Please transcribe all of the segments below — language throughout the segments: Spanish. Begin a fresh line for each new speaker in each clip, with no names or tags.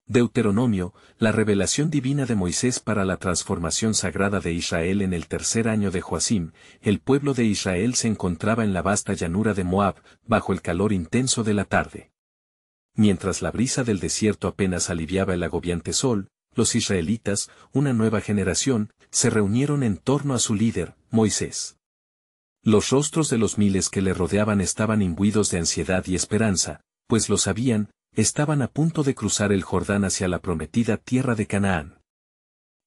Deuteronomio, la revelación divina de Moisés para la transformación sagrada de Israel. En el tercer año de Joacim, el pueblo de Israel se encontraba en la vasta llanura de Moab, bajo el calor intenso de la tarde. Mientras la brisa del desierto apenas aliviaba el agobiante sol, los israelitas, una nueva generación, se reunieron en torno a su líder, Moisés. Los rostros de los miles que le rodeaban estaban imbuidos de ansiedad y esperanza, pues lo sabían, estaban a punto de cruzar el Jordán hacia la prometida tierra de Canaán.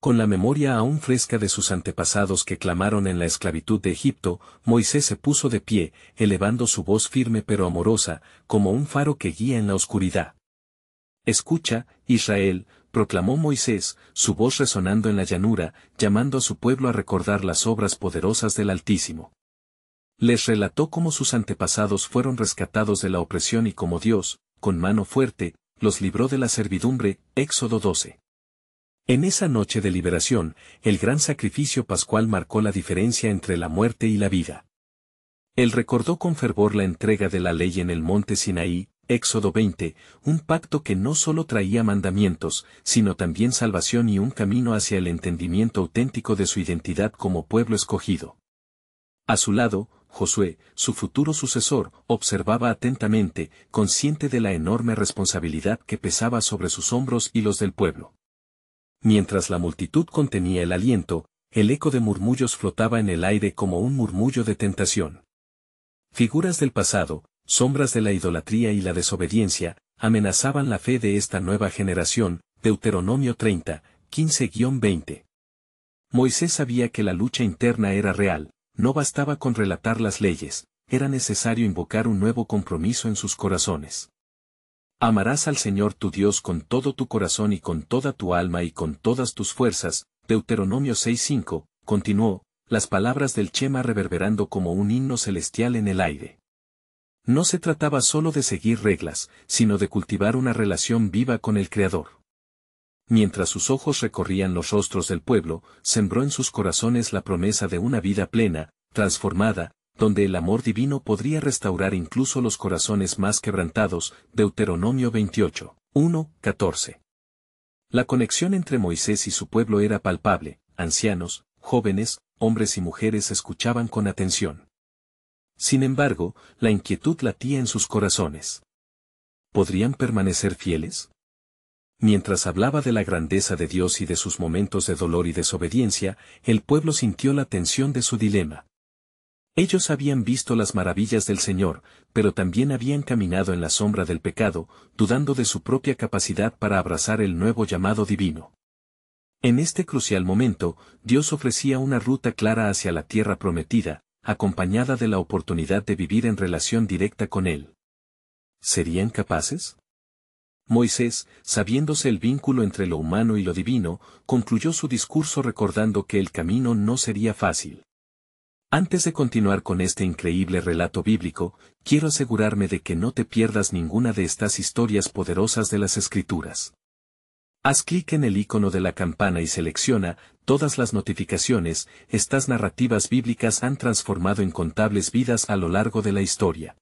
Con la memoria aún fresca de sus antepasados que clamaron en la esclavitud de Egipto, Moisés se puso de pie, elevando su voz firme pero amorosa, como un faro que guía en la oscuridad. «Escucha, Israel», proclamó Moisés, su voz resonando en la llanura, llamando a su pueblo a recordar las obras poderosas del Altísimo. Les relató cómo sus antepasados fueron rescatados de la opresión y cómo Dios, con mano fuerte, los libró de la servidumbre. Éxodo 12. En esa noche de liberación, el gran sacrificio pascual marcó la diferencia entre la muerte y la vida. Él recordó con fervor la entrega de la ley en el monte Sinaí, Éxodo 20, un pacto que no solo traía mandamientos, sino también salvación y un camino hacia el entendimiento auténtico de su identidad como pueblo escogido. A su lado, Josué, su futuro sucesor, observaba atentamente, consciente de la enorme responsabilidad que pesaba sobre sus hombros y los del pueblo. Mientras la multitud contenía el aliento, el eco de murmullos flotaba en el aire como un murmullo de tentación. Figuras del pasado, sombras de la idolatría y la desobediencia, amenazaban la fe de esta nueva generación. Deuteronomio 30, 15-20. Moisés sabía que la lucha interna era real. No bastaba con relatar las leyes, era necesario invocar un nuevo compromiso en sus corazones. Amarás al Señor tu Dios con todo tu corazón y con toda tu alma y con todas tus fuerzas. Deuteronomio 6:5, continuó, las palabras del Shema reverberando como un himno celestial en el aire. No se trataba solo de seguir reglas, sino de cultivar una relación viva con el Creador. Mientras sus ojos recorrían los rostros del pueblo, sembró en sus corazones la promesa de una vida plena, transformada, donde el amor divino podría restaurar incluso los corazones más quebrantados. Deuteronomio 28, 1-14. La conexión entre Moisés y su pueblo era palpable, ancianos, jóvenes, hombres y mujeres escuchaban con atención. Sin embargo, la inquietud latía en sus corazones. ¿Podrían permanecer fieles? Mientras hablaba de la grandeza de Dios y de sus momentos de dolor y desobediencia, el pueblo sintió la tensión de su dilema. Ellos habían visto las maravillas del Señor, pero también habían caminado en la sombra del pecado, dudando de su propia capacidad para abrazar el nuevo llamado divino. En este crucial momento, Dios ofrecía una ruta clara hacia la tierra prometida, acompañada de la oportunidad de vivir en relación directa con Él. ¿Serían capaces? Moisés, sabiéndose el vínculo entre lo humano y lo divino, concluyó su discurso recordando que el camino no sería fácil. Antes de continuar con este increíble relato bíblico, quiero asegurarme de que no te pierdas ninguna de estas historias poderosas de las Escrituras. Haz clic en el icono de la campana y selecciona todas las notificaciones. Estas narrativas bíblicas han transformado incontables vidas a lo largo de la historia.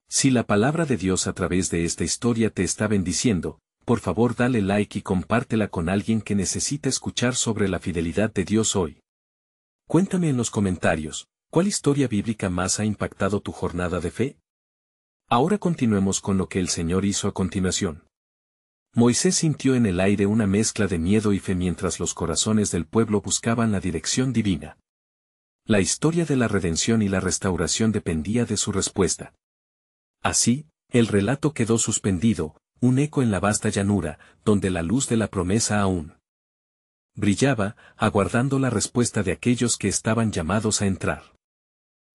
Si la palabra de Dios a través de esta historia te está bendiciendo, por favor dale like y compártela con alguien que necesita escuchar sobre la fidelidad de Dios hoy. Cuéntame en los comentarios, ¿cuál historia bíblica más ha impactado tu jornada de fe? Ahora continuemos con lo que el Señor hizo a continuación. Moisés sintió en el aire una mezcla de miedo y fe mientras los corazones del pueblo buscaban la dirección divina. La historia de la redención y la restauración dependía de su respuesta. Así, el relato quedó suspendido, un eco en la vasta llanura, donde la luz de la promesa aún brillaba, aguardando la respuesta de aquellos que estaban llamados a entrar.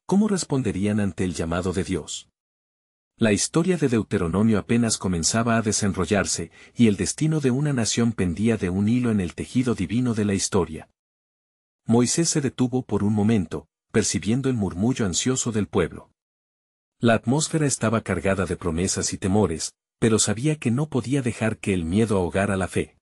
¿Cómo responderían ante el llamado de Dios? La historia de Deuteronomio apenas comenzaba a desenrollarse, y el destino de una nación pendía de un hilo en el tejido divino de la historia. Moisés se detuvo por un momento, percibiendo el murmullo ansioso del pueblo. La atmósfera estaba cargada de promesas y temores, pero sabía que no podía dejar que el miedo ahogara la fe.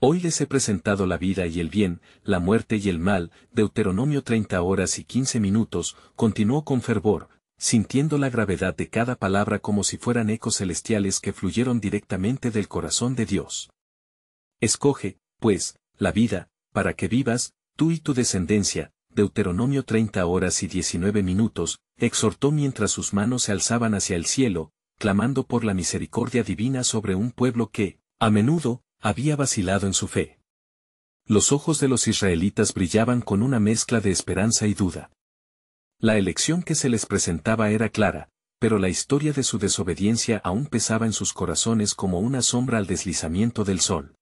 Hoy les he presentado la vida y el bien, la muerte y el mal. Deuteronomio 30 horas y 15 minutos, continuó con fervor, sintiendo la gravedad de cada palabra como si fueran ecos celestiales que fluyeron directamente del corazón de Dios. Escoge, pues, la vida, para que vivas, tú y tu descendencia. Deuteronomio 30 horas y 19 minutos, exhortó mientras sus manos se alzaban hacia el cielo, clamando por la misericordia divina sobre un pueblo que, a menudo, había vacilado en su fe. Los ojos de los israelitas brillaban con una mezcla de esperanza y duda. La elección que se les presentaba era clara, pero la historia de su desobediencia aún pesaba en sus corazones como una sombra al deslizamiento del sol.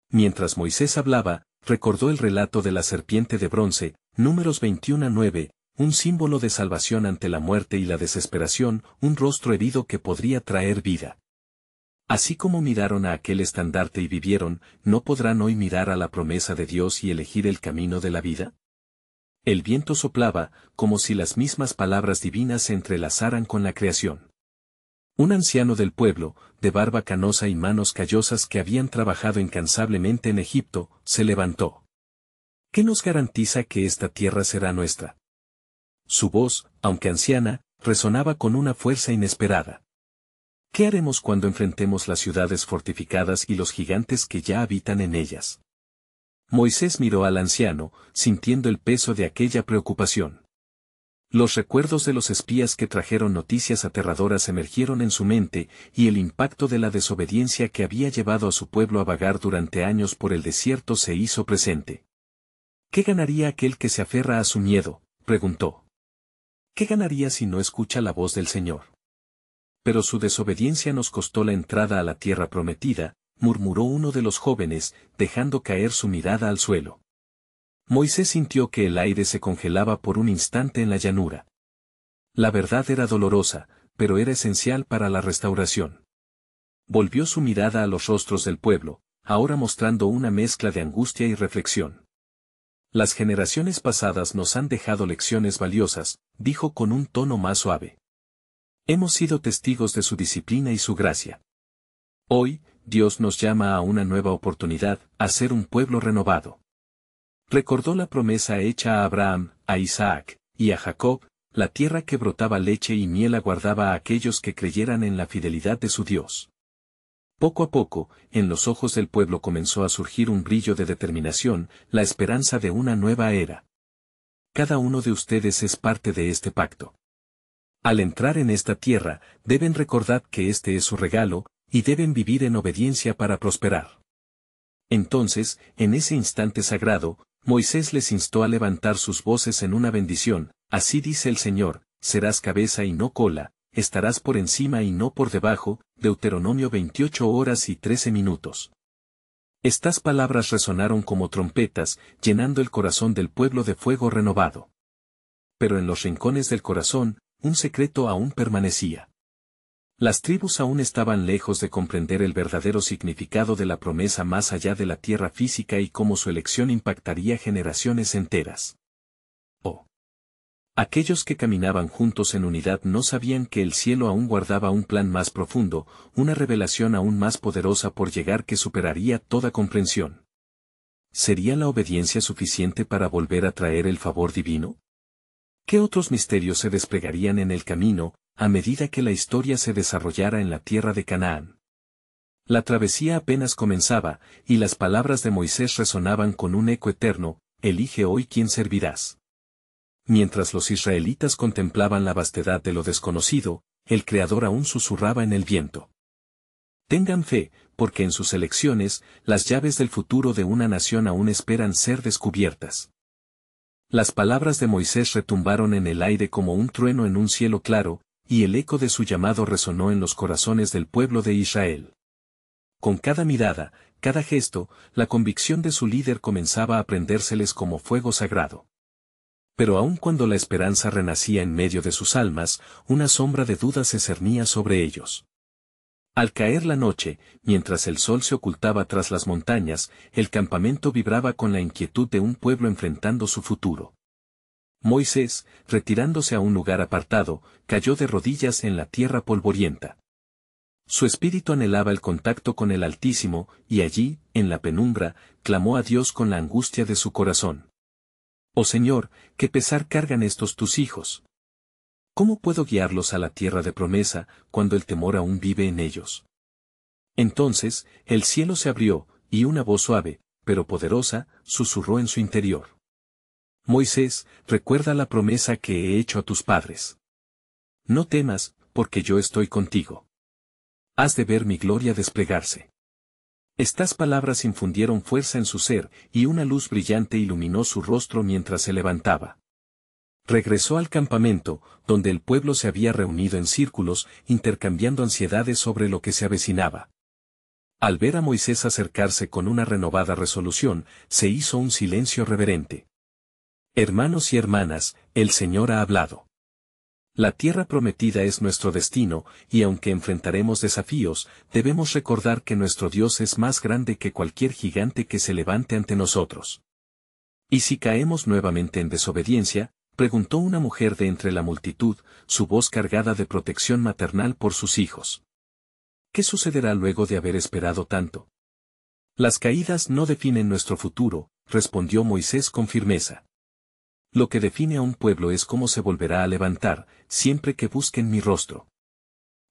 Mientras Moisés hablaba, recordó el relato de la serpiente de bronce, Números 21:9, un símbolo de salvación ante la muerte y la desesperación, un rostro herido que podría traer vida. Así como miraron a aquel estandarte y vivieron, ¿no podrán hoy mirar a la promesa de Dios y elegir el camino de la vida? El viento soplaba, como si las mismas palabras divinas se entrelazaran con la creación. Un anciano del pueblo, de barba canosa y manos callosas que habían trabajado incansablemente en Egipto, se levantó. ¿Qué nos garantiza que esta tierra será nuestra? Su voz, aunque anciana, resonaba con una fuerza inesperada. ¿Qué haremos cuando enfrentemos las ciudades fortificadas y los gigantes que ya habitan en ellas? Moisés miró al anciano, sintiendo el peso de aquella preocupación. Los recuerdos de los espías que trajeron noticias aterradoras emergieron en su mente, y el impacto de la desobediencia que había llevado a su pueblo a vagar durante años por el desierto se hizo presente. ¿Qué ganaría aquel que se aferra a su miedo?, preguntó. ¿Qué ganaría si no escucha la voz del Señor? Pero su desobediencia nos costó la entrada a la tierra prometida, murmuró uno de los jóvenes, dejando caer su mirada al suelo. Moisés sintió que el aire se congelaba por un instante en la llanura. La verdad era dolorosa, pero era esencial para la restauración. Volvió su mirada a los rostros del pueblo, ahora mostrando una mezcla de angustia y reflexión. Las generaciones pasadas nos han dejado lecciones valiosas, dijo con un tono más suave. Hemos sido testigos de su disciplina y su gracia. Hoy, Dios nos llama a una nueva oportunidad, a ser un pueblo renovado. Recordó la promesa hecha a Abraham, a Isaac, y a Jacob, la tierra que brotaba leche y miel aguardaba a aquellos que creyeran en la fidelidad de su Dios. Poco a poco, en los ojos del pueblo comenzó a surgir un brillo de determinación, la esperanza de una nueva era. Cada uno de ustedes es parte de este pacto. Al entrar en esta tierra, deben recordar que este es su regalo, y deben vivir en obediencia para prosperar. Entonces, en ese instante sagrado, Moisés les instó a levantar sus voces en una bendición, así dice el Señor, serás cabeza y no cola, estarás por encima y no por debajo, Deuteronomio 28 horas y 13 minutos. Estas palabras resonaron como trompetas, llenando el corazón del pueblo de fuego renovado. Pero en los rincones del corazón, un secreto aún permanecía. Las tribus aún estaban lejos de comprender el verdadero significado de la promesa más allá de la tierra física y cómo su elección impactaría generaciones enteras. Oh. Aquellos que caminaban juntos en unidad no sabían que el cielo aún guardaba un plan más profundo, una revelación aún más poderosa por llegar que superaría toda comprensión. ¿Sería la obediencia suficiente para volver a traer el favor divino? ¿Qué otros misterios se desplegarían en el camino, a medida que la historia se desarrollara en la tierra de Canaán? La travesía apenas comenzaba, y las palabras de Moisés resonaban con un eco eterno, elige hoy quién servirás. Mientras los israelitas contemplaban la vastedad de lo desconocido, el Creador aún susurraba en el viento. Tengan fe, porque en sus elecciones, las llaves del futuro de una nación aún esperan ser descubiertas. Las palabras de Moisés retumbaron en el aire como un trueno en un cielo claro, y el eco de su llamado resonó en los corazones del pueblo de Israel. Con cada mirada, cada gesto, la convicción de su líder comenzaba a prendérseles como fuego sagrado. Pero aun cuando la esperanza renacía en medio de sus almas, una sombra de duda se cernía sobre ellos. Al caer la noche, mientras el sol se ocultaba tras las montañas, el campamento vibraba con la inquietud de un pueblo enfrentando su futuro. Moisés, retirándose a un lugar apartado, cayó de rodillas en la tierra polvorienta. Su espíritu anhelaba el contacto con el Altísimo, y allí, en la penumbra, clamó a Dios con la angustia de su corazón. Oh Señor, qué pesar cargan estos tus hijos. ¿Cómo puedo guiarlos a la tierra de promesa, cuando el temor aún vive en ellos? Entonces, el cielo se abrió, y una voz suave, pero poderosa, susurró en su interior. Moisés, recuerda la promesa que he hecho a tus padres. No temas, porque yo estoy contigo. Has de ver mi gloria desplegarse. Estas palabras infundieron fuerza en su ser, y una luz brillante iluminó su rostro mientras se levantaba. Regresó al campamento, donde el pueblo se había reunido en círculos, intercambiando ansiedades sobre lo que se avecinaba. Al ver a Moisés acercarse con una renovada resolución, se hizo un silencio reverente. Hermanos y hermanas, el Señor ha hablado. La tierra prometida es nuestro destino, y aunque enfrentaremos desafíos, debemos recordar que nuestro Dios es más grande que cualquier gigante que se levante ante nosotros. ¿Y si caemos nuevamente en desobediencia?, preguntó una mujer de entre la multitud, su voz cargada de protección maternal por sus hijos. ¿Qué sucederá luego de haber esperado tanto? Las caídas no definen nuestro futuro, respondió Moisés con firmeza. Lo que define a un pueblo es cómo se volverá a levantar, siempre que busquen mi rostro.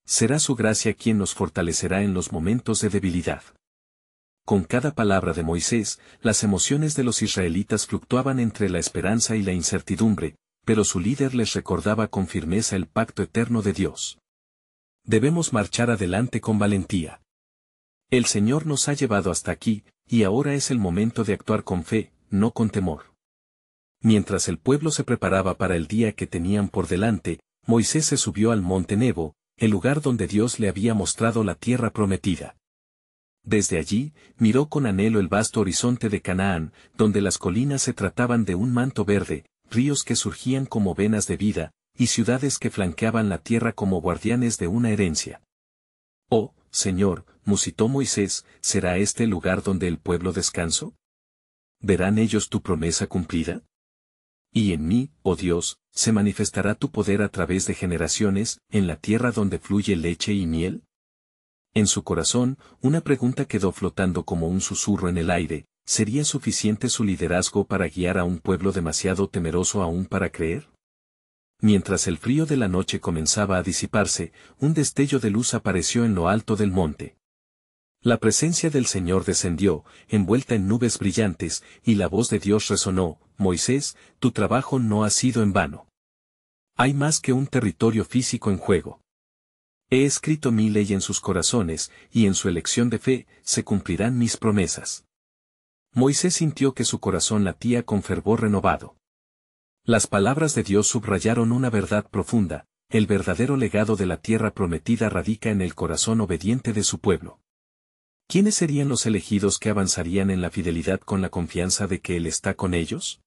Será su gracia quien nos fortalecerá en los momentos de debilidad. Con cada palabra de Moisés, las emociones de los israelitas fluctuaban entre la esperanza y la incertidumbre, pero su líder les recordaba con firmeza el pacto eterno de Dios. Debemos marchar adelante con valentía. El Señor nos ha llevado hasta aquí, y ahora es el momento de actuar con fe, no con temor. Mientras el pueblo se preparaba para el día que tenían por delante, Moisés se subió al monte Nebo, el lugar donde Dios le había mostrado la tierra prometida. Desde allí, miró con anhelo el vasto horizonte de Canaán, donde las colinas se trataban de un manto verde, ríos que surgían como venas de vida, y ciudades que flanqueaban la tierra como guardianes de una herencia. Oh, Señor, musitó Moisés, ¿será este el lugar donde el pueblo descansó? ¿Verán ellos tu promesa cumplida? Y en mí, oh Dios, ¿se manifestará tu poder a través de generaciones, en la tierra donde fluye leche y miel? En su corazón, una pregunta quedó flotando como un susurro en el aire: ¿sería suficiente su liderazgo para guiar a un pueblo demasiado temeroso aún para creer? Mientras el frío de la noche comenzaba a disiparse, un destello de luz apareció en lo alto del monte. La presencia del Señor descendió, envuelta en nubes brillantes, y la voz de Dios resonó: Moisés, tu trabajo no ha sido en vano. Hay más que un territorio físico en juego. He escrito mi ley en sus corazones, y en su elección de fe, se cumplirán mis promesas. Moisés sintió que su corazón latía con fervor renovado. Las palabras de Dios subrayaron una verdad profunda: el verdadero legado de la tierra prometida radica en el corazón obediente de su pueblo. ¿Quiénes serían los elegidos que avanzarían en la fidelidad con la confianza de que Él está con ellos?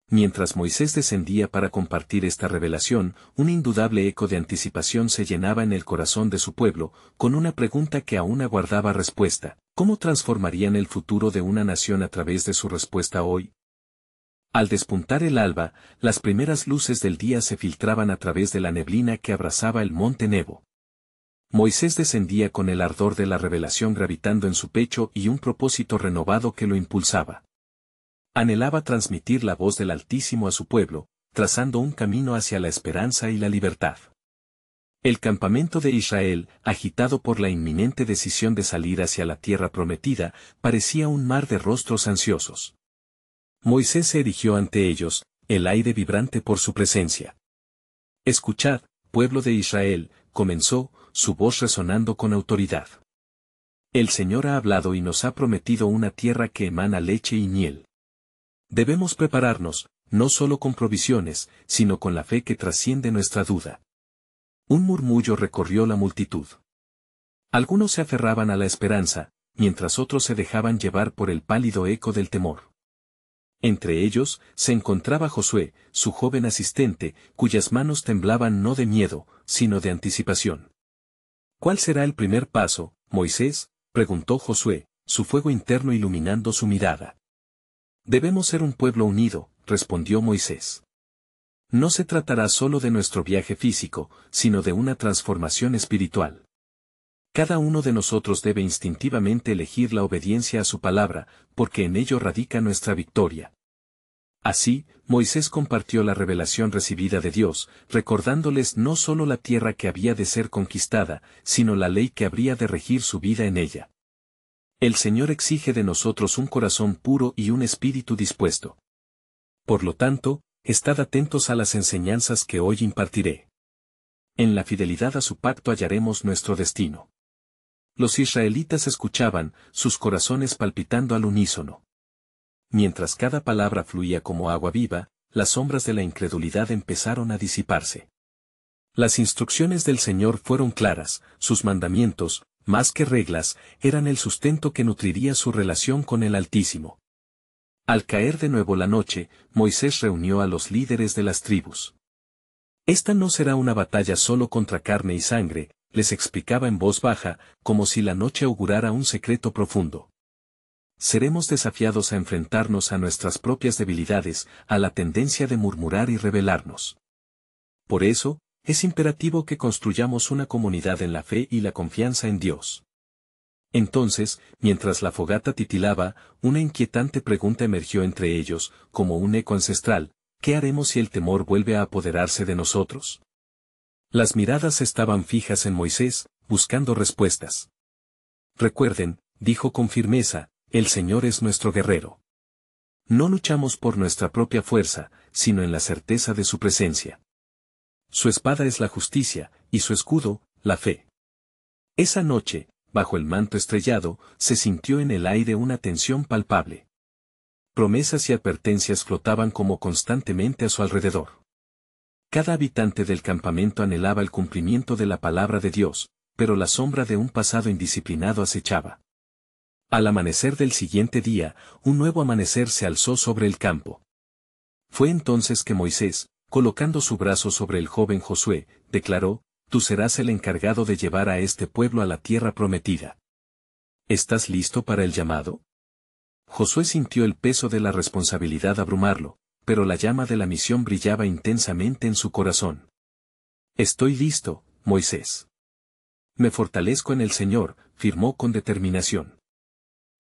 Mientras Moisés descendía para compartir esta revelación, un indudable eco de anticipación se llenaba en el corazón de su pueblo, con una pregunta que aún aguardaba respuesta: ¿cómo transformarían el futuro de una nación a través de su respuesta hoy? Al despuntar el alba, las primeras luces del día se filtraban a través de la neblina que abrazaba el monte Nebo. Moisés descendía con el ardor de la revelación gravitando en su pecho y un propósito renovado que lo impulsaba. Anhelaba transmitir la voz del Altísimo a su pueblo, trazando un camino hacia la esperanza y la libertad. El campamento de Israel, agitado por la inminente decisión de salir hacia la tierra prometida, parecía un mar de rostros ansiosos. Moisés se erigió ante ellos, el aire vibrante por su presencia. Escuchad, pueblo de Israel, comenzó, su voz resonando con autoridad. El Señor ha hablado y nos ha prometido una tierra que emana leche y miel. Debemos prepararnos, no solo con provisiones, sino con la fe que trasciende nuestra duda. Un murmullo recorrió la multitud. Algunos se aferraban a la esperanza, mientras otros se dejaban llevar por el pálido eco del temor. Entre ellos, se encontraba Josué, su joven asistente, cuyas manos temblaban no de miedo, sino de anticipación. ¿Cuál será el primer paso, Moisés?, preguntó Josué, su fuego interno iluminando su mirada. Debemos ser un pueblo unido, respondió Moisés. No se tratará solo de nuestro viaje físico, sino de una transformación espiritual. Cada uno de nosotros debe instintivamente elegir la obediencia a su palabra, porque en ello radica nuestra victoria. Así, Moisés compartió la revelación recibida de Dios, recordándoles no solo la tierra que había de ser conquistada, sino la ley que habría de regir su vida en ella. El Señor exige de nosotros un corazón puro y un espíritu dispuesto. Por lo tanto, estad atentos a las enseñanzas que hoy impartiré. En la fidelidad a su pacto hallaremos nuestro destino. Los israelitas escuchaban, sus corazones palpitando al unísono. Mientras cada palabra fluía como agua viva, las sombras de la incredulidad empezaron a disiparse. Las instrucciones del Señor fueron claras, sus mandamientos, más que reglas, eran el sustento que nutriría su relación con el Altísimo. Al caer de nuevo la noche, Moisés reunió a los líderes de las tribus. Esta no será una batalla solo contra carne y sangre, les explicaba en voz baja, como si la noche augurara un secreto profundo. Seremos desafiados a enfrentarnos a nuestras propias debilidades, a la tendencia de murmurar y rebelarnos. Por eso, es imperativo que construyamos una comunidad en la fe y la confianza en Dios. Entonces, mientras la fogata titilaba, una inquietante pregunta emergió entre ellos, como un eco ancestral: ¿qué haremos si el temor vuelve a apoderarse de nosotros? Las miradas estaban fijas en Moisés, buscando respuestas. Recuerden, dijo con firmeza, el Señor es nuestro guerrero. No luchamos por nuestra propia fuerza, sino en la certeza de su presencia. Su espada es la justicia, y su escudo, la fe. Esa noche, bajo el manto estrellado, se sintió en el aire una tensión palpable. Promesas y advertencias flotaban como constantemente a su alrededor. Cada habitante del campamento anhelaba el cumplimiento de la palabra de Dios, pero la sombra de un pasado indisciplinado acechaba. Al amanecer del siguiente día, un nuevo amanecer se alzó sobre el campo. Fue entonces que Moisés, colocando su brazo sobre el joven Josué, declaró: tú serás el encargado de llevar a este pueblo a la tierra prometida. ¿Estás listo para el llamado? Josué sintió el peso de la responsabilidad abrumarlo, pero la llama de la misión brillaba intensamente en su corazón. Estoy listo, Moisés. Me fortalezco en el Señor, afirmó con determinación.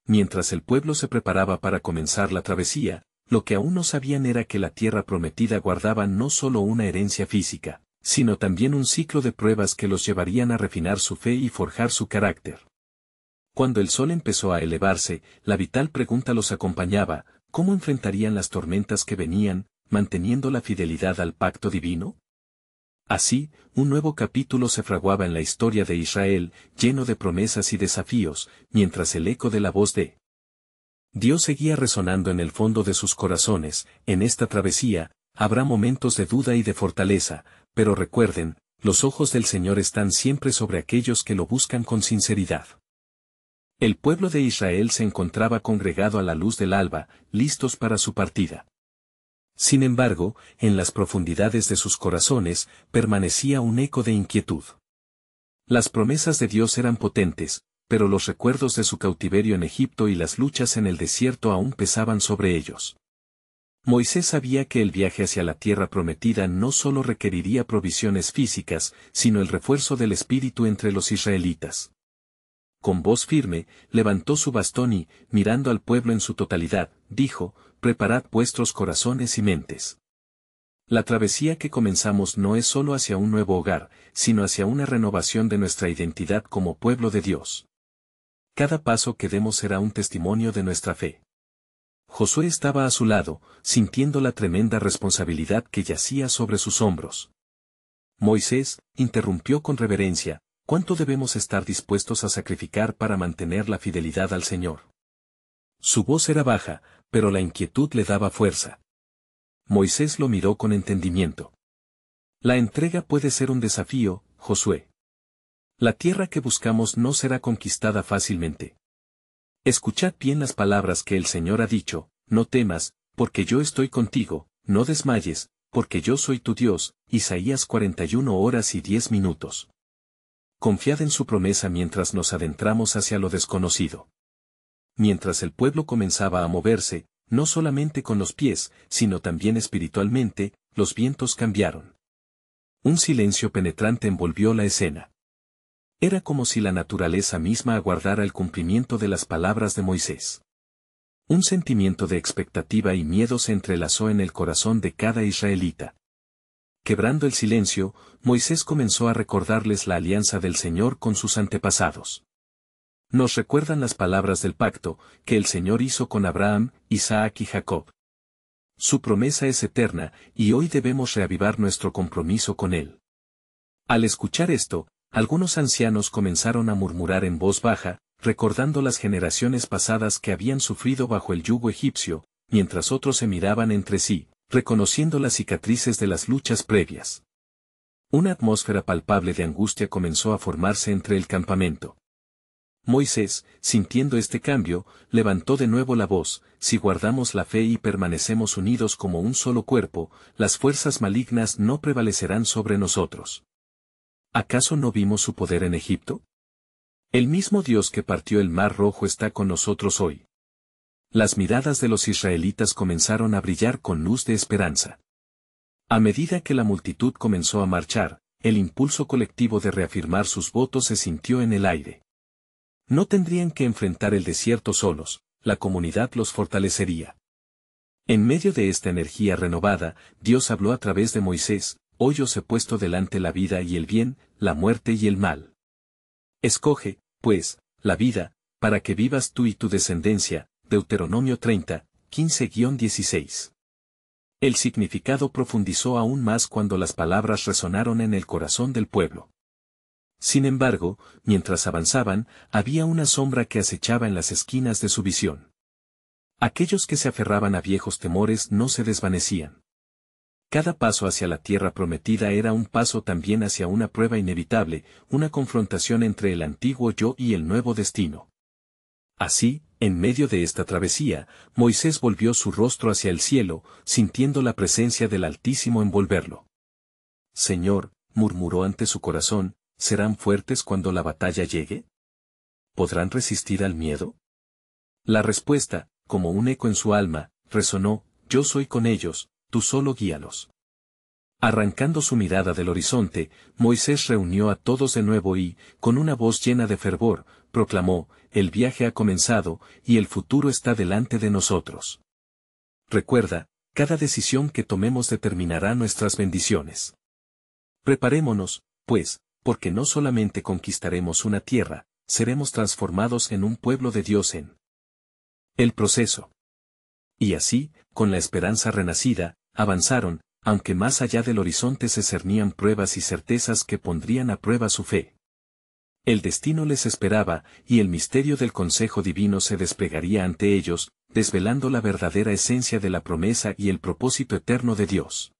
Mientras el pueblo se preparaba para comenzar la travesía, lo que aún no sabían era que la tierra prometida guardaba no solo una herencia física, sino también un ciclo de pruebas que los llevarían a refinar su fe y forjar su carácter. Cuando el sol empezó a elevarse, la vital pregunta los acompañaba: ¿cómo enfrentarían las tormentas que venían, manteniendo la fidelidad al pacto divino? Así, un nuevo capítulo se fraguaba en la historia de Israel, lleno de promesas y desafíos, mientras el eco de la voz de Dios seguía resonando en el fondo de sus corazones. En esta travesía, habrá momentos de duda y de fortaleza, pero recuerden, los ojos del Señor están siempre sobre aquellos que lo buscan con sinceridad. El pueblo de Israel se encontraba congregado a la luz del alba, listos para su partida. Sin embargo, en las profundidades de sus corazones, permanecía un eco de inquietud. Las promesas de Dios eran potentes, pero los recuerdos de su cautiverio en Egipto y las luchas en el desierto aún pesaban sobre ellos. Moisés sabía que el viaje hacia la tierra prometida no solo requeriría provisiones físicas, sino el refuerzo del espíritu entre los israelitas. Con voz firme, levantó su bastón y, mirando al pueblo en su totalidad, dijo: preparad vuestros corazones y mentes. La travesía que comenzamos no es solo hacia un nuevo hogar, sino hacia una renovación de nuestra identidad como pueblo de Dios. Cada paso que demos será un testimonio de nuestra fe. Josué estaba a su lado, sintiendo la tremenda responsabilidad que yacía sobre sus hombros. Moisés, interrumpió con reverencia: ¿cuánto debemos estar dispuestos a sacrificar para mantener la fidelidad al Señor? Su voz era baja, pero la inquietud le daba fuerza. Moisés lo miró con entendimiento. La entrega puede ser un desafío, Josué. La tierra que buscamos no será conquistada fácilmente. Escuchad bien las palabras que el Señor ha dicho: no temas, porque yo estoy contigo; no desmayes, porque yo soy tu Dios. Isaías 41:10. Confiad en su promesa mientras nos adentramos hacia lo desconocido. Mientras el pueblo comenzaba a moverse, no solamente con los pies, sino también espiritualmente, los vientos cambiaron. Un silencio penetrante envolvió la escena. Era como si la naturaleza misma aguardara el cumplimiento de las palabras de Moisés. Un sentimiento de expectativa y miedo se entrelazó en el corazón de cada israelita. Quebrando el silencio, Moisés comenzó a recordarles la alianza del Señor con sus antepasados. Nos recuerdan las palabras del pacto que el Señor hizo con Abraham, Isaac y Jacob. Su promesa es eterna, y hoy debemos reavivar nuestro compromiso con Él. Al escuchar esto, algunos ancianos comenzaron a murmurar en voz baja, recordando las generaciones pasadas que habían sufrido bajo el yugo egipcio, mientras otros se miraban entre sí, reconociendo las cicatrices de las luchas previas. Una atmósfera palpable de angustia comenzó a formarse entre el campamento. Moisés, sintiendo este cambio, levantó de nuevo la voz: si guardamos la fe y permanecemos unidos como un solo cuerpo, las fuerzas malignas no prevalecerán sobre nosotros. ¿Acaso no vimos su poder en Egipto? El mismo Dios que partió el Mar Rojo está con nosotros hoy. Las miradas de los israelitas comenzaron a brillar con luz de esperanza. A medida que la multitud comenzó a marchar, el impulso colectivo de reafirmar sus votos se sintió en el aire. No tendrían que enfrentar el desierto solos, la comunidad los fortalecería. En medio de esta energía renovada, Dios habló a través de Moisés: hoy os he puesto delante la vida y el bien, la muerte y el mal. Escoge, pues, la vida, para que vivas tú y tu descendencia. Deuteronomio 30, 15-16. El significado profundizó aún más cuando las palabras resonaron en el corazón del pueblo. Sin embargo, mientras avanzaban, había una sombra que acechaba en las esquinas de su visión. Aquellos que se aferraban a viejos temores no se desvanecían. Cada paso hacia la tierra prometida era un paso también hacia una prueba inevitable, una confrontación entre el antiguo yo y el nuevo destino. Así, en medio de esta travesía, Moisés volvió su rostro hacia el cielo, sintiendo la presencia del Altísimo envolverlo. Señor, murmuró ante su corazón, ¿serán fuertes cuando la batalla llegue? ¿Podrán resistir al miedo? La respuesta, como un eco en su alma, resonó: yo soy con ellos, tú solo guíalos. Arrancando su mirada del horizonte, Moisés reunió a todos de nuevo y, con una voz llena de fervor, proclamó: el viaje ha comenzado, y el futuro está delante de nosotros. Recuerda, cada decisión que tomemos determinará nuestras bendiciones. Preparémonos, pues, porque no solamente conquistaremos una tierra, seremos transformados en un pueblo de Dios en el proceso. Y así, con la esperanza renacida, avanzaron, aunque más allá del horizonte se cernían pruebas y certezas que pondrían a prueba su fe. El destino les esperaba, y el misterio del consejo divino se desplegaría ante ellos, desvelando la verdadera esencia de la promesa y el propósito eterno de Dios.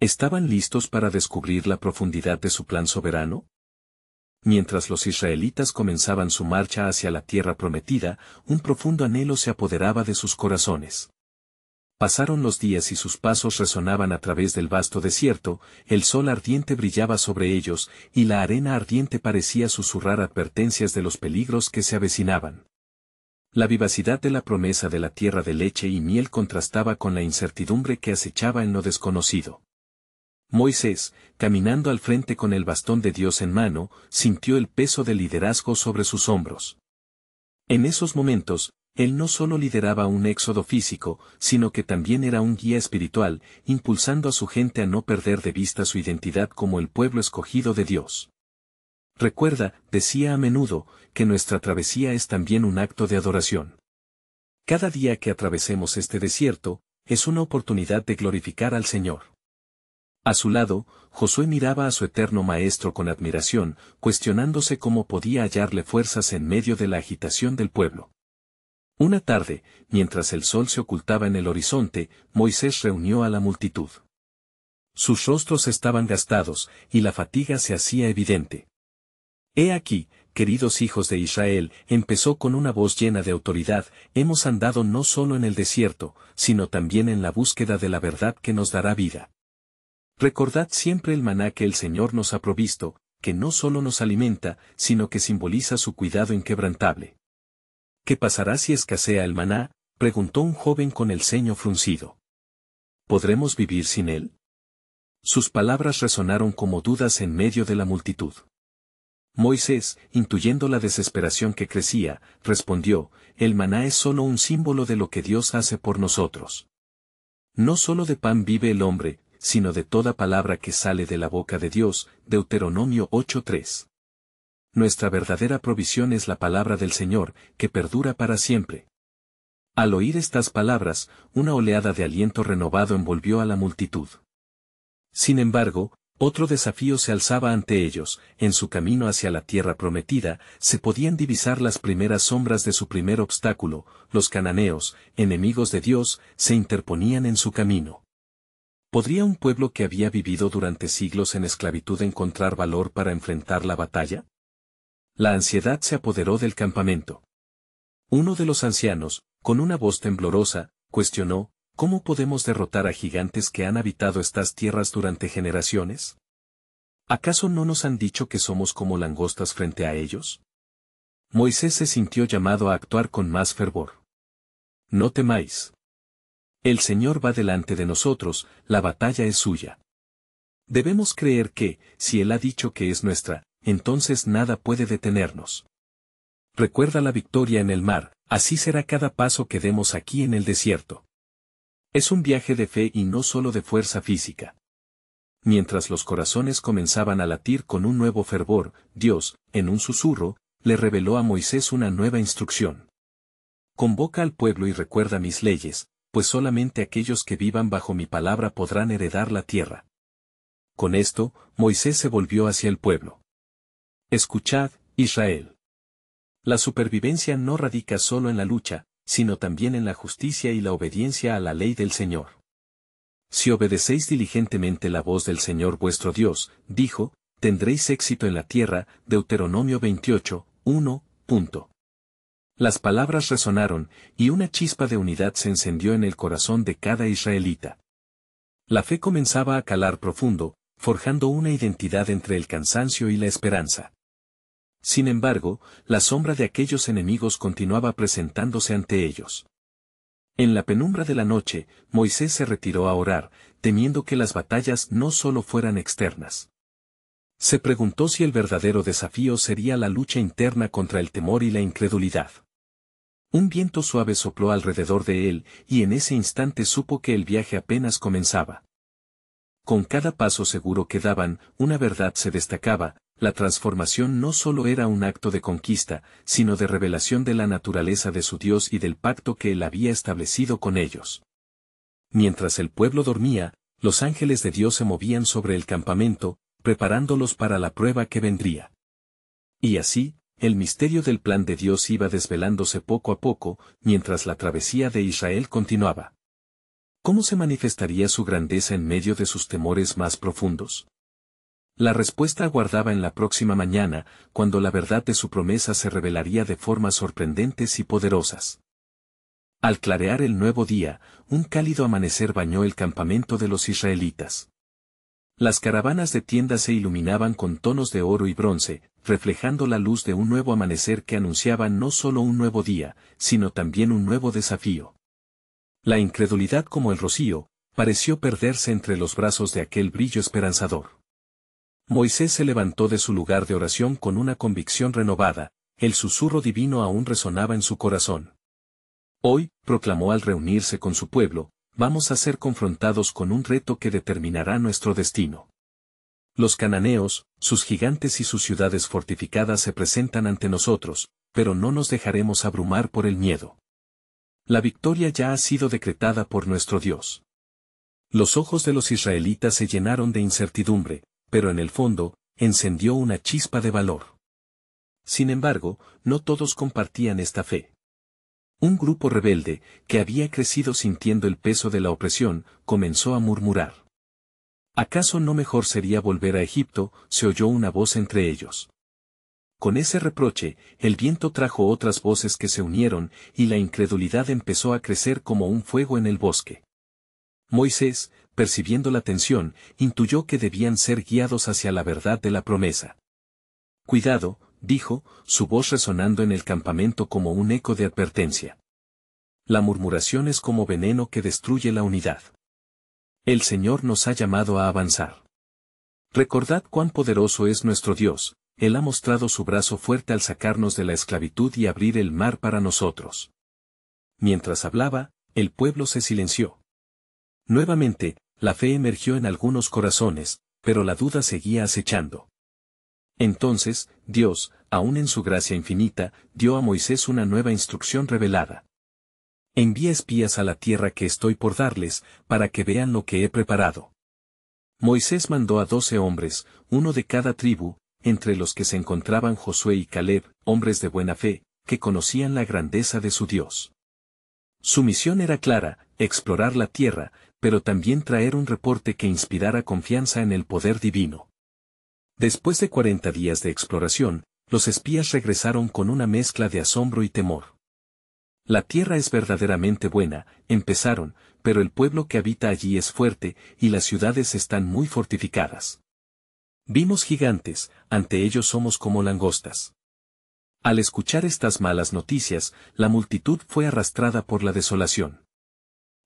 ¿Estaban listos para descubrir la profundidad de su plan soberano? Mientras los israelitas comenzaban su marcha hacia la tierra prometida, un profundo anhelo se apoderaba de sus corazones. Pasaron los días y sus pasos resonaban a través del vasto desierto, el sol ardiente brillaba sobre ellos, y la arena ardiente parecía susurrar advertencias de los peligros que se avecinaban. La vivacidad de la promesa de la tierra de leche y miel contrastaba con la incertidumbre que acechaba en lo desconocido. Moisés, caminando al frente con el bastón de Dios en mano, sintió el peso del liderazgo sobre sus hombros. En esos momentos, él no solo lideraba un éxodo físico, sino que también era un guía espiritual, impulsando a su gente a no perder de vista su identidad como el pueblo escogido de Dios. Recuerda, decía a menudo, que nuestra travesía es también un acto de adoración. Cada día que atravesemos este desierto, es una oportunidad de glorificar al Señor. A su lado, Josué miraba a su eterno maestro con admiración, cuestionándose cómo podía hallarle fuerzas en medio de la agitación del pueblo. Una tarde, mientras el sol se ocultaba en el horizonte, Moisés reunió a la multitud. Sus rostros estaban gastados, y la fatiga se hacía evidente. He aquí, queridos hijos de Israel, empezó con una voz llena de autoridad: hemos andado no solo en el desierto, sino también en la búsqueda de la verdad que nos dará vida. Recordad siempre el maná que el Señor nos ha provisto, que no solo nos alimenta, sino que simboliza su cuidado inquebrantable. ¿Qué pasará si escasea el maná?, preguntó un joven con el ceño fruncido. ¿Podremos vivir sin él? Sus palabras resonaron como dudas en medio de la multitud. Moisés, intuyendo la desesperación que crecía, respondió, el maná es solo un símbolo de lo que Dios hace por nosotros. No solo de pan vive el hombre, sino de toda palabra que sale de la boca de Dios, Deuteronomio 8:3. Nuestra verdadera provisión es la palabra del Señor, que perdura para siempre. Al oír estas palabras, una oleada de aliento renovado envolvió a la multitud. Sin embargo, otro desafío se alzaba ante ellos. En su camino hacia la tierra prometida, se podían divisar las primeras sombras de su primer obstáculo. Los cananeos, enemigos de Dios, se interponían en su camino. ¿Podría un pueblo que había vivido durante siglos en esclavitud encontrar valor para enfrentar la batalla? La ansiedad se apoderó del campamento. Uno de los ancianos, con una voz temblorosa, cuestionó, ¿cómo podemos derrotar a gigantes que han habitado estas tierras durante generaciones? ¿Acaso no nos han dicho que somos como langostas frente a ellos? Moisés se sintió llamado a actuar con más fervor. No temáis. El Señor va delante de nosotros, la batalla es suya. Debemos creer que, si Él ha dicho que es nuestra, entonces nada puede detenernos. Recuerda la victoria en el mar, así será cada paso que demos aquí en el desierto. Es un viaje de fe y no solo de fuerza física. Mientras los corazones comenzaban a latir con un nuevo fervor, Dios, en un susurro, le reveló a Moisés una nueva instrucción. Convoca al pueblo y recuerda mis leyes, pues solamente aquellos que vivan bajo mi palabra podrán heredar la tierra. Con esto, Moisés se volvió hacia el pueblo. Escuchad, Israel. La supervivencia no radica solo en la lucha, sino también en la justicia y la obediencia a la ley del Señor. Si obedecéis diligentemente la voz del Señor vuestro Dios, dijo, tendréis éxito en la tierra, Deuteronomio 28:1. Las palabras resonaron, y una chispa de unidad se encendió en el corazón de cada israelita. La fe comenzaba a calar profundo, forjando una identidad entre el cansancio y la esperanza. Sin embargo, la sombra de aquellos enemigos continuaba presentándose ante ellos. En la penumbra de la noche, Moisés se retiró a orar, temiendo que las batallas no solo fueran externas. Se preguntó si el verdadero desafío sería la lucha interna contra el temor y la incredulidad. Un viento suave sopló alrededor de él, y en ese instante supo que el viaje apenas comenzaba. Con cada paso seguro que daban, una verdad se destacaba: la transformación no solo era un acto de conquista, sino de revelación de la naturaleza de su Dios y del pacto que Él había establecido con ellos. Mientras el pueblo dormía, los ángeles de Dios se movían sobre el campamento, preparándolos para la prueba que vendría. Y así, el misterio del plan de Dios iba desvelándose poco a poco, mientras la travesía de Israel continuaba. ¿Cómo se manifestaría su grandeza en medio de sus temores más profundos? La respuesta aguardaba en la próxima mañana, cuando la verdad de su promesa se revelaría de formas sorprendentes y poderosas. Al clarear el nuevo día, un cálido amanecer bañó el campamento de los israelitas. Las caravanas de tiendas se iluminaban con tonos de oro y bronce, reflejando la luz de un nuevo amanecer que anunciaba no solo un nuevo día, sino también un nuevo desafío. La incredulidad, como el rocío, pareció perderse entre los brazos de aquel brillo esperanzador. Moisés se levantó de su lugar de oración con una convicción renovada, el susurro divino aún resonaba en su corazón. Hoy, proclamó al reunirse con su pueblo, vamos a ser confrontados con un reto que determinará nuestro destino. Los cananeos, sus gigantes y sus ciudades fortificadas se presentan ante nosotros, pero no nos dejaremos abrumar por el miedo. La victoria ya ha sido decretada por nuestro Dios. Los ojos de los israelitas se llenaron de incertidumbre, pero en el fondo, encendió una chispa de valor. Sin embargo, no todos compartían esta fe. Un grupo rebelde, que había crecido sintiendo el peso de la opresión, comenzó a murmurar. ¿Acaso no mejor sería volver a Egipto?, se oyó una voz entre ellos. Con ese reproche, el viento trajo otras voces que se unieron, y la incredulidad empezó a crecer como un fuego en el bosque. Moisés, percibiendo la tensión, intuyó que debían ser guiados hacia la verdad de la promesa. Cuidado, dijo, su voz resonando en el campamento como un eco de advertencia. La murmuración es como veneno que destruye la unidad. El Señor nos ha llamado a avanzar. Recordad cuán poderoso es nuestro Dios, Él ha mostrado su brazo fuerte al sacarnos de la esclavitud y abrir el mar para nosotros. Mientras hablaba, el pueblo se silenció. Nuevamente, la fe emergió en algunos corazones, pero la duda seguía acechando. Entonces, Dios, aún en su gracia infinita, dio a Moisés una nueva instrucción revelada. Envía espías a la tierra que estoy por darles, para que vean lo que he preparado. Moisés mandó a 12 hombres, uno de cada tribu, entre los que se encontraban Josué y Caleb, hombres de buena fe, que conocían la grandeza de su Dios. Su misión era clara, explorar la tierra, pero también traer un reporte que inspirara confianza en el poder divino. Después de 40 días de exploración, los espías regresaron con una mezcla de asombro y temor. La tierra es verdaderamente buena, empezaron, pero el pueblo que habita allí es fuerte, y las ciudades están muy fortificadas. Vimos gigantes, ante ellos somos como langostas. Al escuchar estas malas noticias, la multitud fue arrastrada por la desolación.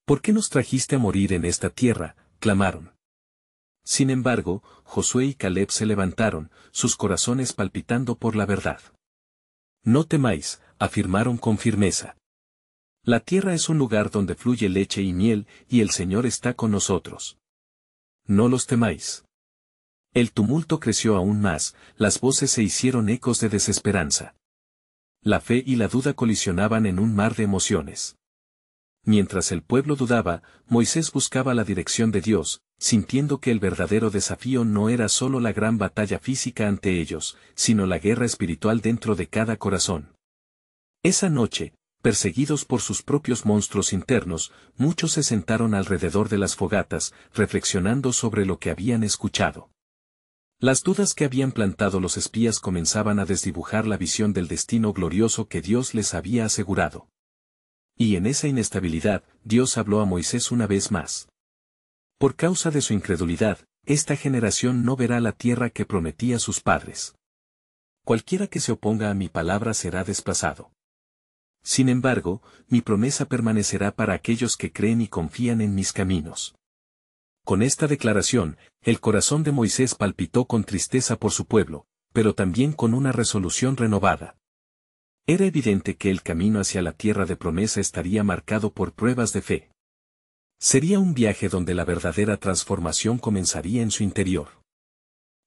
¿Por qué nos trajiste a morir en esta tierra?, clamaron. Sin embargo, Josué y Caleb se levantaron, sus corazones palpitando por la verdad. No temáis, afirmaron con firmeza. La tierra es un lugar donde fluye leche y miel, y el Señor está con nosotros. No los temáis. El tumulto creció aún más, las voces se hicieron ecos de desesperanza. La fe y la duda colisionaban en un mar de emociones. Mientras el pueblo dudaba, Moisés buscaba la dirección de Dios, sintiendo que el verdadero desafío no era solo la gran batalla física ante ellos, sino la guerra espiritual dentro de cada corazón. Esa noche, perseguidos por sus propios monstruos internos, muchos se sentaron alrededor de las fogatas, reflexionando sobre lo que habían escuchado. Las dudas que habían plantado los espías comenzaban a desdibujar la visión del destino glorioso que Dios les había asegurado. Y en esa inestabilidad, Dios habló a Moisés una vez más. Por causa de su incredulidad, esta generación no verá la tierra que prometí a sus padres. Cualquiera que se oponga a mi palabra será desplazado. Sin embargo, mi promesa permanecerá para aquellos que creen y confían en mis caminos. Con esta declaración, el corazón de Moisés palpitó con tristeza por su pueblo, pero también con una resolución renovada. Era evidente que el camino hacia la tierra de promesa estaría marcado por pruebas de fe. Sería un viaje donde la verdadera transformación comenzaría en su interior.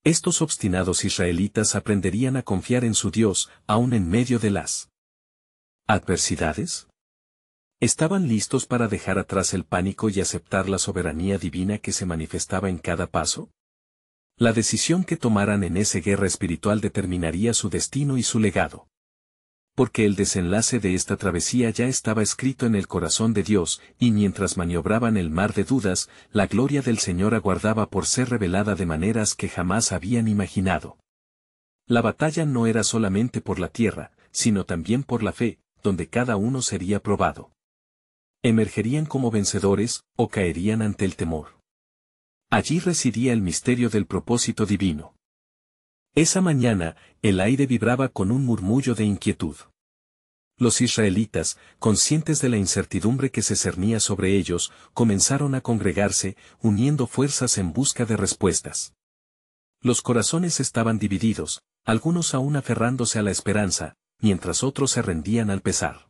Estos obstinados israelitas aprenderían a confiar en su Dios, aun en medio de las adversidades. ¿Estaban listos para dejar atrás el pánico y aceptar la soberanía divina que se manifestaba en cada paso? La decisión que tomaran en esa guerra espiritual determinaría su destino y su legado. Porque el desenlace de esta travesía ya estaba escrito en el corazón de Dios, y mientras maniobraban el mar de dudas, la gloria del Señor aguardaba por ser revelada de maneras que jamás habían imaginado. La batalla no era solamente por la tierra, sino también por la fe, donde cada uno sería probado. Emergerían como vencedores, o caerían ante el temor. Allí residía el misterio del propósito divino. Esa mañana, el aire vibraba con un murmullo de inquietud. Los israelitas, conscientes de la incertidumbre que se cernía sobre ellos, comenzaron a congregarse, uniendo fuerzas en busca de respuestas. Los corazones estaban divididos, algunos aún aferrándose a la esperanza, mientras otros se rendían al pesar.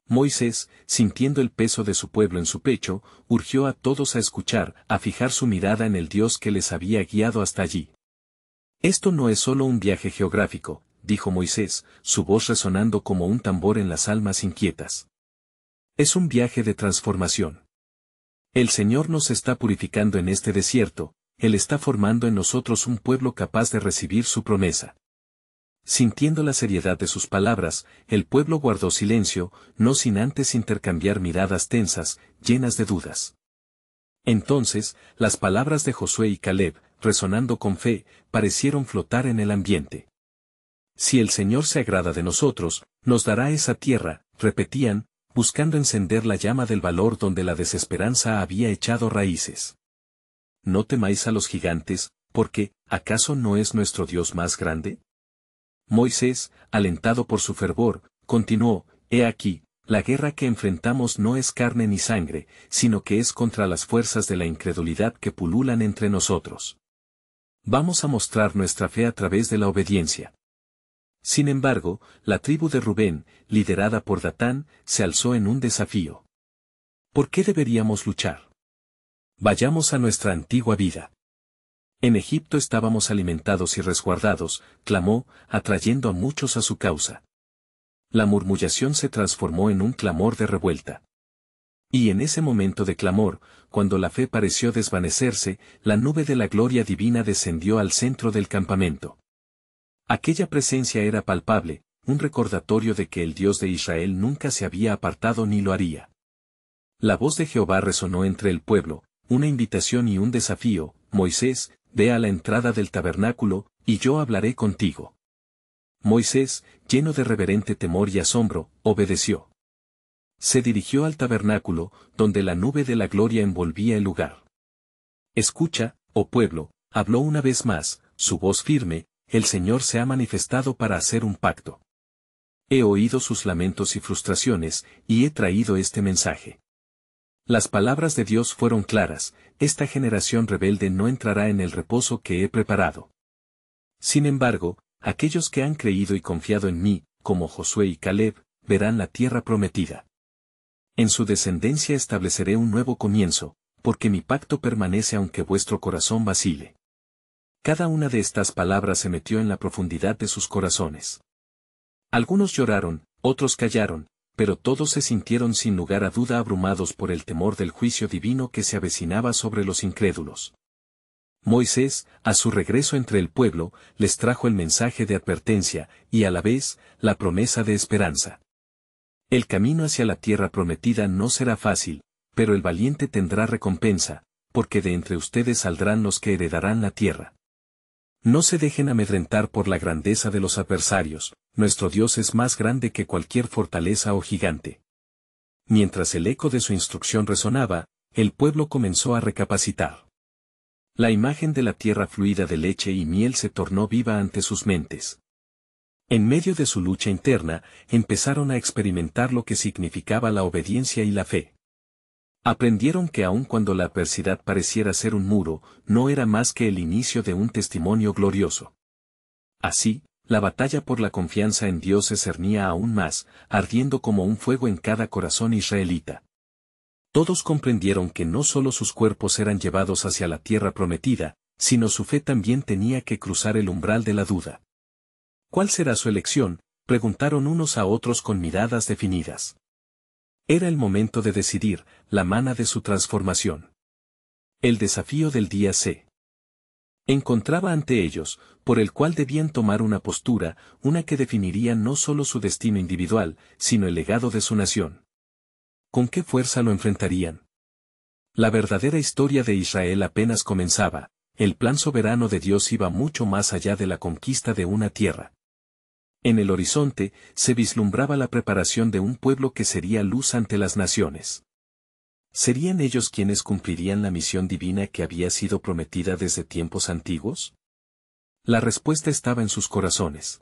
Moisés, sintiendo el peso de su pueblo en su pecho, urgió a todos a escuchar, a fijar su mirada en el Dios que les había guiado hasta allí. Esto no es solo un viaje geográfico, dijo Moisés, su voz resonando como un tambor en las almas inquietas. Es un viaje de transformación. El Señor nos está purificando en este desierto, Él está formando en nosotros un pueblo capaz de recibir su promesa. Sintiendo la seriedad de sus palabras, el pueblo guardó silencio, no sin antes intercambiar miradas tensas, llenas de dudas. Entonces, las palabras de Josué y Caleb, resonando con fe, parecieron flotar en el ambiente. Si el Señor se agrada de nosotros, nos dará esa tierra, repetían, buscando encender la llama del valor donde la desesperanza había echado raíces. No temáis a los gigantes, porque, ¿acaso no es nuestro Dios más grande? Moisés, alentado por su fervor, continuó, he aquí, la guerra que enfrentamos no es carne ni sangre, sino que es contra las fuerzas de la incredulidad que pululan entre nosotros. Vamos a mostrar nuestra fe a través de la obediencia. Sin embargo, la tribu de Rubén, liderada por Datán, se alzó en un desafío. ¿Por qué deberíamos luchar? Vayamos a nuestra antigua vida. En Egipto estábamos alimentados y resguardados, clamó, atrayendo a muchos a su causa. La murmuración se transformó en un clamor de revuelta. Y en ese momento de clamor, cuando la fe pareció desvanecerse, la nube de la gloria divina descendió al centro del campamento. Aquella presencia era palpable, un recordatorio de que el Dios de Israel nunca se había apartado ni lo haría. La voz de Jehová resonó entre el pueblo, una invitación y un desafío: Moisés, ve a la entrada del tabernáculo, y yo hablaré contigo. Moisés, lleno de reverente temor y asombro, obedeció. Se dirigió al tabernáculo, donde la nube de la gloria envolvía el lugar. Escucha, oh pueblo, habló una vez más, su voz firme: el Señor se ha manifestado para hacer un pacto. He oído sus lamentos y frustraciones, y he traído este mensaje. Las palabras de Dios fueron claras: esta generación rebelde no entrará en el reposo que he preparado. Sin embargo, aquellos que han creído y confiado en mí, como Josué y Caleb, verán la tierra prometida. En su descendencia estableceré un nuevo comienzo, porque mi pacto permanece aunque vuestro corazón vacile. Cada una de estas palabras se metió en la profundidad de sus corazones. Algunos lloraron, otros callaron, pero todos se sintieron sin lugar a duda abrumados por el temor del juicio divino que se avecinaba sobre los incrédulos. Moisés, a su regreso entre el pueblo, les trajo el mensaje de advertencia, y a la vez, la promesa de esperanza. El camino hacia la tierra prometida no será fácil, pero el valiente tendrá recompensa, porque de entre ustedes saldrán los que heredarán la tierra. No se dejen amedrentar por la grandeza de los adversarios, nuestro Dios es más grande que cualquier fortaleza o gigante. Mientras el eco de su instrucción resonaba, el pueblo comenzó a recapacitar. La imagen de la tierra fluida de leche y miel se tornó viva ante sus mentes. En medio de su lucha interna, empezaron a experimentar lo que significaba la obediencia y la fe. Aprendieron que aun cuando la adversidad pareciera ser un muro, no era más que el inicio de un testimonio glorioso. Así, la batalla por la confianza en Dios se cernía aún más, ardiendo como un fuego en cada corazón israelita. Todos comprendieron que no solo sus cuerpos eran llevados hacia la tierra prometida, sino su fe también tenía que cruzar el umbral de la duda. ¿Cuál será su elección?, preguntaron unos a otros con miradas definidas. Era el momento de decidir, la mana de su transformación. El desafío del día se encontraba ante ellos, por el cual debían tomar una postura, una que definiría no solo su destino individual, sino el legado de su nación. ¿Con qué fuerza lo enfrentarían? La verdadera historia de Israel apenas comenzaba, el plan soberano de Dios iba mucho más allá de la conquista de una tierra. En el horizonte, se vislumbraba la preparación de un pueblo que sería luz ante las naciones. ¿Serían ellos quienes cumplirían la misión divina que había sido prometida desde tiempos antiguos? La respuesta estaba en sus corazones.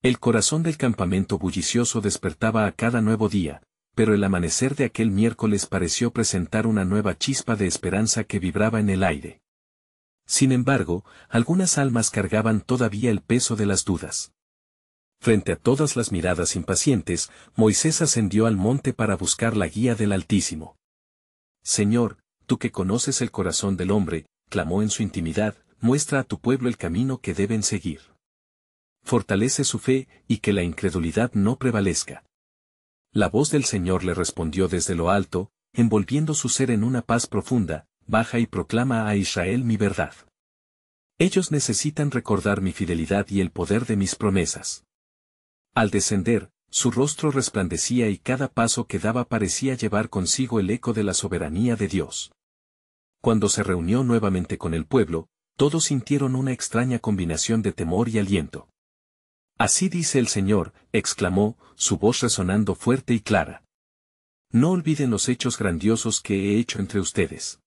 El corazón del campamento bullicioso despertaba a cada nuevo día, pero el amanecer de aquel miércoles pareció presentar una nueva chispa de esperanza que vibraba en el aire. Sin embargo, algunas almas cargaban todavía el peso de las dudas. Frente a todas las miradas impacientes, Moisés ascendió al monte para buscar la guía del Altísimo. Señor, tú que conoces el corazón del hombre, clamó en su intimidad, muestra a tu pueblo el camino que deben seguir. Fortalece su fe, y que la incredulidad no prevalezca. La voz del Señor le respondió desde lo alto, envolviendo su ser en una paz profunda: baja y proclama a Israel mi verdad. Ellos necesitan recordar mi fidelidad y el poder de mis promesas. Al descender, su rostro resplandecía y cada paso que daba parecía llevar consigo el eco de la soberanía de Dios. Cuando se reunió nuevamente con el pueblo, todos sintieron una extraña combinación de temor y aliento. Así dice el Señor, exclamó, su voz resonando fuerte y clara. No olviden los hechos grandiosos que he hecho entre ustedes.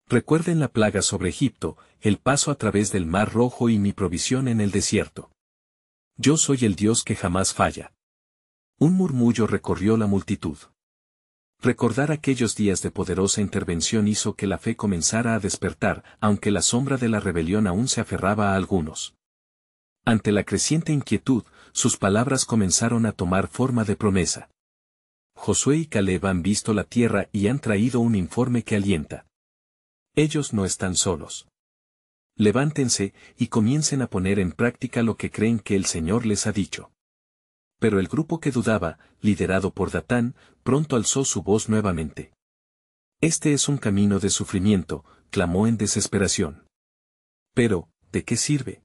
Recuerden la plaga sobre Egipto, el paso a través del Mar Rojo y mi provisión en el desierto. Yo soy el Dios que jamás falla. Un murmullo recorrió la multitud. Recordar aquellos días de poderosa intervención hizo que la fe comenzara a despertar, aunque la sombra de la rebelión aún se aferraba a algunos. Ante la creciente inquietud, sus palabras comenzaron a tomar forma de promesa. Josué y Caleb han visto la tierra y han traído un informe que alienta. Ellos no están solos. Levántense y comiencen a poner en práctica lo que creen que el Señor les ha dicho. Pero el grupo que dudaba, liderado por Datán, pronto alzó su voz nuevamente. Este es un camino de sufrimiento, clamó en desesperación. Pero, ¿de qué sirve?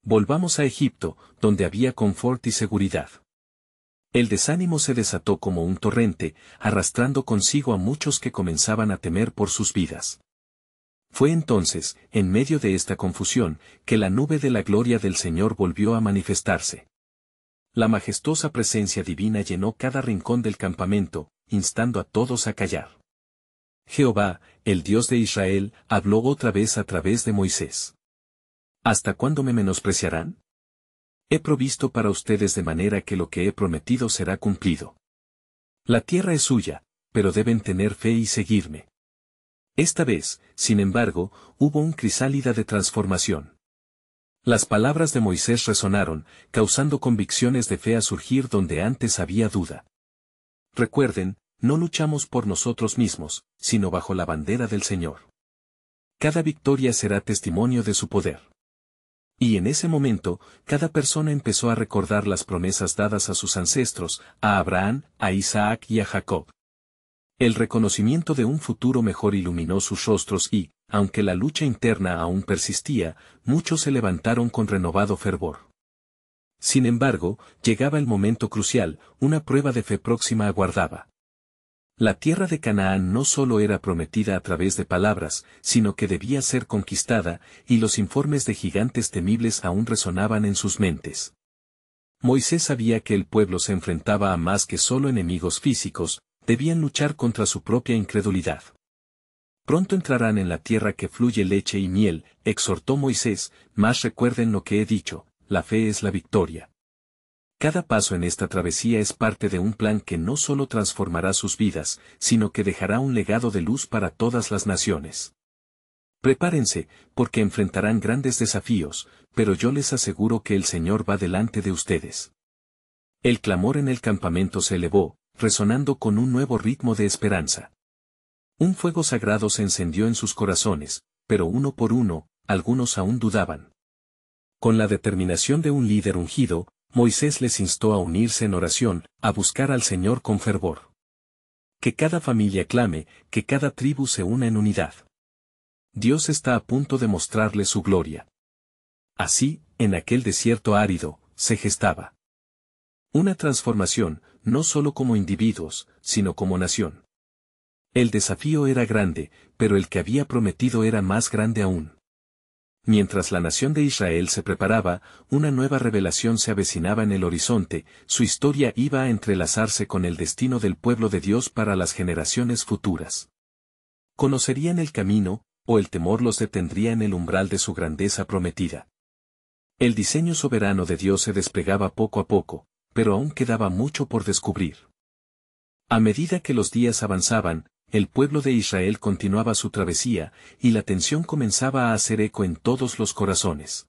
Volvamos a Egipto, donde había confort y seguridad. El desánimo se desató como un torrente, arrastrando consigo a muchos que comenzaban a temer por sus vidas. Fue entonces, en medio de esta confusión, que la nube de la gloria del Señor volvió a manifestarse. La majestuosa presencia divina llenó cada rincón del campamento, instando a todos a callar. Jehová, el Dios de Israel, habló otra vez a través de Moisés. ¿Hasta cuándo me menospreciarán? He provisto para ustedes de manera que lo que he prometido será cumplido. La tierra es suya, pero deben tener fe y seguirme. Esta vez, sin embargo, hubo un crisálida de transformación. Las palabras de Moisés resonaron, causando convicciones de fe a surgir donde antes había duda. Recuerden, no luchamos por nosotros mismos, sino bajo la bandera del Señor. Cada victoria será testimonio de su poder. Y en ese momento, cada persona empezó a recordar las promesas dadas a sus ancestros, a Abraham, a Isaac y a Jacob. El reconocimiento de un futuro mejor iluminó sus rostros y, aunque la lucha interna aún persistía, muchos se levantaron con renovado fervor. Sin embargo, llegaba el momento crucial, una prueba de fe próxima aguardaba. La tierra de Canaán no solo era prometida a través de palabras, sino que debía ser conquistada, y los informes de gigantes temibles aún resonaban en sus mentes. Moisés sabía que el pueblo se enfrentaba a más que solo enemigos físicos, debían luchar contra su propia incredulidad. Pronto entrarán en la tierra que fluye leche y miel, exhortó Moisés, mas recuerden lo que he dicho, la fe es la victoria. Cada paso en esta travesía es parte de un plan que no solo transformará sus vidas, sino que dejará un legado de luz para todas las naciones. Prepárense, porque enfrentarán grandes desafíos, pero yo les aseguro que el Señor va delante de ustedes. El clamor en el campamento se elevó, resonando con un nuevo ritmo de esperanza. Un fuego sagrado se encendió en sus corazones, pero uno por uno, algunos aún dudaban. Con la determinación de un líder ungido, Moisés les instó a unirse en oración, a buscar al Señor con fervor. Que cada familia clame, que cada tribu se una en unidad. Dios está a punto de mostrarle su gloria. Así, en aquel desierto árido, se gestaba una transformación, no solo como individuos, sino como nación. El desafío era grande, pero el que había prometido era más grande aún. Mientras la nación de Israel se preparaba, una nueva revelación se avecinaba en el horizonte, su historia iba a entrelazarse con el destino del pueblo de Dios para las generaciones futuras. ¿Conocerían el camino, o el temor los detendría en el umbral de su grandeza prometida? El diseño soberano de Dios se desplegaba poco a poco, pero aún quedaba mucho por descubrir. A medida que los días avanzaban, el pueblo de Israel continuaba su travesía, y la tensión comenzaba a hacer eco en todos los corazones.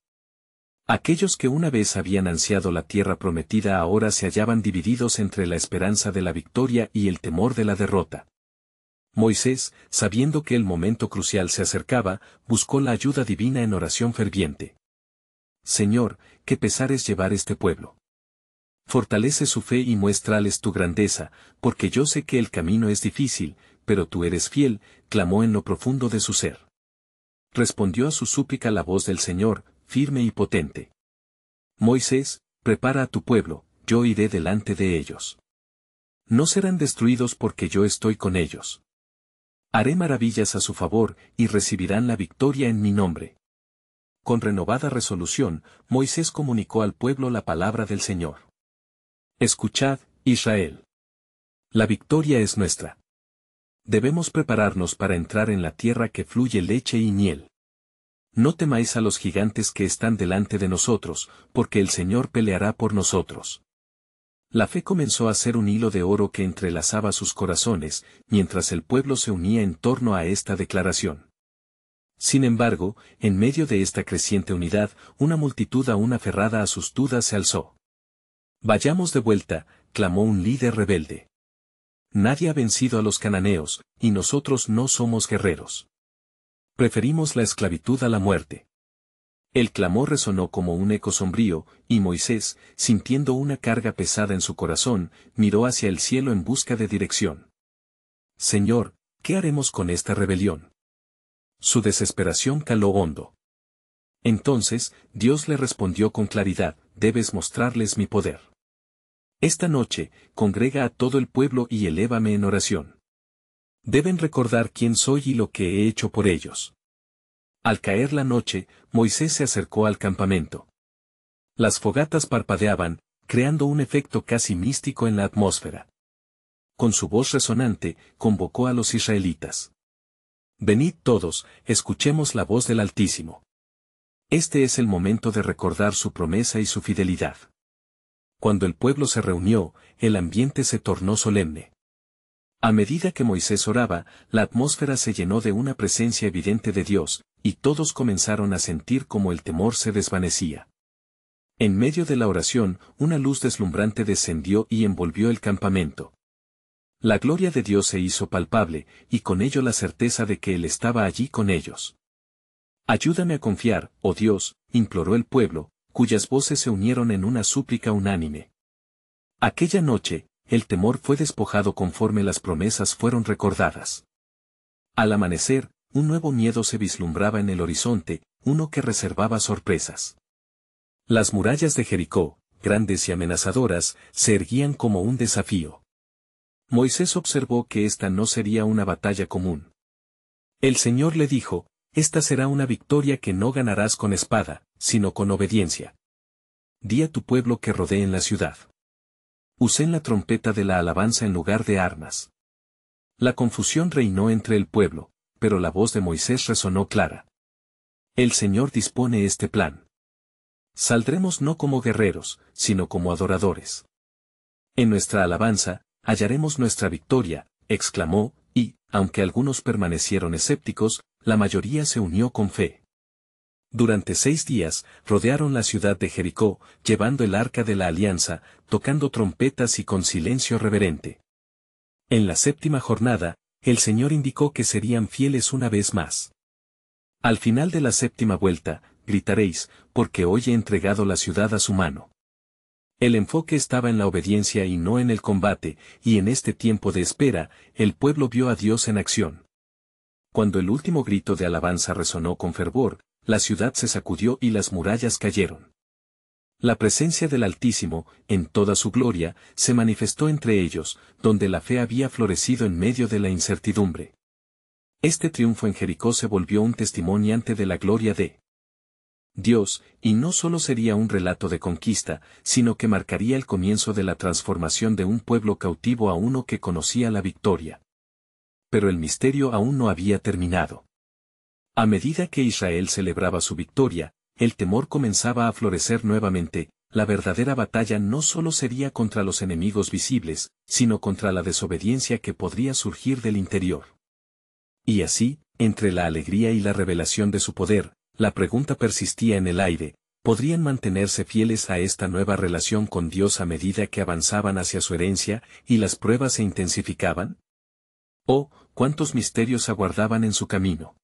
Aquellos que una vez habían ansiado la tierra prometida ahora se hallaban divididos entre la esperanza de la victoria y el temor de la derrota. Moisés, sabiendo que el momento crucial se acercaba, buscó la ayuda divina en oración ferviente. Señor, qué pesar es llevar este pueblo. Fortalece su fe y muéstrales tu grandeza, porque yo sé que el camino es difícil, pero tú eres fiel, clamó en lo profundo de su ser. Respondió a su súplica la voz del Señor, firme y potente. Moisés, prepara a tu pueblo, yo iré delante de ellos. No serán destruidos porque yo estoy con ellos. Haré maravillas a su favor, y recibirán la victoria en mi nombre. Con renovada resolución, Moisés comunicó al pueblo la palabra del Señor. Escuchad, Israel. La victoria es nuestra. Debemos prepararnos para entrar en la tierra que fluye leche y miel. No temáis a los gigantes que están delante de nosotros, porque el Señor peleará por nosotros. La fe comenzó a ser un hilo de oro que entrelazaba sus corazones, mientras el pueblo se unía en torno a esta declaración. Sin embargo, en medio de esta creciente unidad, una multitud aún aferrada a sus dudas se alzó. Vayamos de vuelta, clamó un líder rebelde. Nadie ha vencido a los cananeos, y nosotros no somos guerreros. Preferimos la esclavitud a la muerte. El clamor resonó como un eco sombrío, y Moisés, sintiendo una carga pesada en su corazón, miró hacia el cielo en busca de dirección. Señor, ¿qué haremos con esta rebelión? Su desesperación caló hondo. Entonces, Dios le respondió con claridad, debes mostrarles mi poder. Esta noche, congrega a todo el pueblo y elévame en oración. Deben recordar quién soy y lo que he hecho por ellos. Al caer la noche, Moisés se acercó al campamento. Las fogatas parpadeaban, creando un efecto casi místico en la atmósfera. Con su voz resonante, convocó a los israelitas. Venid todos, escuchemos la voz del Altísimo. Este es el momento de recordar su promesa y su fidelidad. Cuando el pueblo se reunió, el ambiente se tornó solemne. A medida que Moisés oraba, la atmósfera se llenó de una presencia evidente de Dios, y todos comenzaron a sentir como el temor se desvanecía. En medio de la oración, una luz deslumbrante descendió y envolvió el campamento. La gloria de Dios se hizo palpable, y con ello la certeza de que Él estaba allí con ellos. Ayúdame a confiar, oh Dios, imploró el pueblo, cuyas voces se unieron en una súplica unánime. Aquella noche, el temor fue despojado conforme las promesas fueron recordadas. Al amanecer, un nuevo miedo se vislumbraba en el horizonte, uno que reservaba sorpresas. Las murallas de Jericó, grandes y amenazadoras, se erguían como un desafío. Moisés observó que esta no sería una batalla común. El Señor le dijo, esta será una victoria que no ganarás con espada, sino con obediencia. Di a tu pueblo que rodeen la ciudad. Usen la trompeta de la alabanza en lugar de armas. La confusión reinó entre el pueblo, pero la voz de Moisés resonó clara. El Señor dispone este plan. Saldremos no como guerreros, sino como adoradores. En nuestra alabanza, hallaremos nuestra victoria, exclamó, y, aunque algunos permanecieron escépticos, la mayoría se unió con fe. Durante 6 días, rodearon la ciudad de Jericó, llevando el arca de la alianza, tocando trompetas y con silencio reverente. En la 7ª jornada, el Señor indicó que serían fieles una vez más. Al final de la 7ª vuelta, gritaréis, porque hoy he entregado la ciudad a su mano. El enfoque estaba en la obediencia y no en el combate, y en este tiempo de espera, el pueblo vio a Dios en acción. Cuando el último grito de alabanza resonó con fervor, la ciudad se sacudió y las murallas cayeron. La presencia del Altísimo, en toda su gloria, se manifestó entre ellos, donde la fe había florecido en medio de la incertidumbre. Este triunfo en Jericó se volvió un testimoniante de la gloria de Dios, y no solo sería un relato de conquista, sino que marcaría el comienzo de la transformación de un pueblo cautivo a uno que conocía la victoria. Pero el misterio aún no había terminado. A medida que Israel celebraba su victoria, el temor comenzaba a florecer nuevamente. La verdadera batalla no solo sería contra los enemigos visibles, sino contra la desobediencia que podría surgir del interior. Y así, entre la alegría y la revelación de su poder, la pregunta persistía en el aire, ¿podrían mantenerse fieles a esta nueva relación con Dios a medida que avanzaban hacia su herencia, y las pruebas se intensificaban? Oh, cuántos misterios aguardaban en su camino.